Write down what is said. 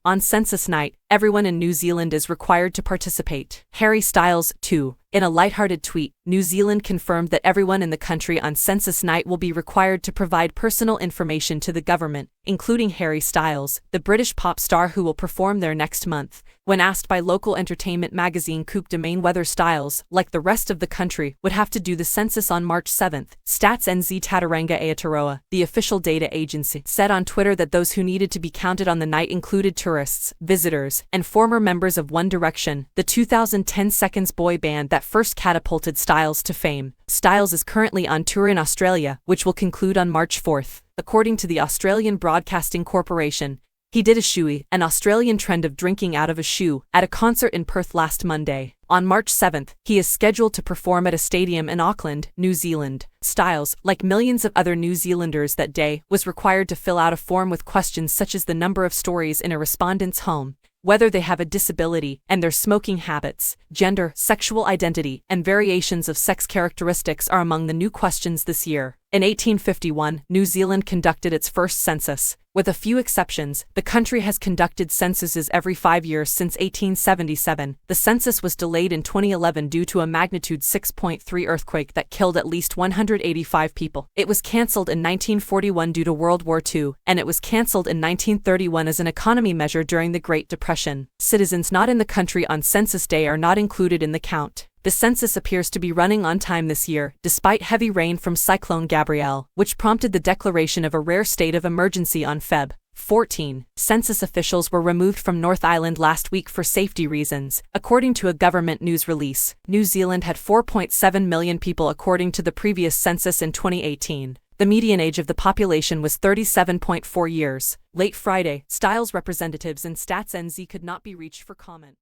On census night, everyone in New Zealand is required to participate. Harry Styles, too. In a lighthearted tweet, New Zealand confirmed that everyone in the country on census night will be required to provide personal information to the government, including Harry Styles, the British pop star who will perform there next month. When asked by local entertainment magazine Coupe de Maine whether Styles, like the rest of the country, would have to do the census on March 7th, Stats NZ Tauranga Aotearoa, the official data agency, said on Twitter that those who needed to be counted on the night included tourists, visitors, and former members of One Direction, the 2010 Seconds boy band that first catapulted Styles to fame. Styles is currently on tour in Australia, which will conclude on March 4th. According to the Australian Broadcasting Corporation, he did a shoey, an Australian trend of drinking out of a shoe, at a concert in Perth last Monday. On March 7th, he is scheduled to perform at a stadium in Auckland, New Zealand. Styles, like millions of other New Zealanders that day, was required to fill out a form with questions such as the number of stories in a respondent's home, whether they have a disability, and their smoking habits. Gender, sexual identity, and variations of sex characteristics are among the new questions this year. In 1851, New Zealand conducted its first census. With a few exceptions, the country has conducted censuses every 5 years since 1877. The census was delayed in 2011 due to a magnitude 6.3 earthquake that killed at least 185 people. It was cancelled in 1941 due to World War II, and it was cancelled in 1931 as an economy measure during the Great Depression. Citizens not in the country on census day are not included in the count. The census appears to be running on time this year, despite heavy rain from Cyclone Gabrielle, which prompted the declaration of a rare state of emergency on Feb. 14. Census officials were removed from North Island last week for safety reasons, according to a government news release. New Zealand had 4.7 million people according to the previous census in 2018. The median age of the population was 37.4 years. Late Friday, Styles representatives and Stats NZ could not be reached for comment.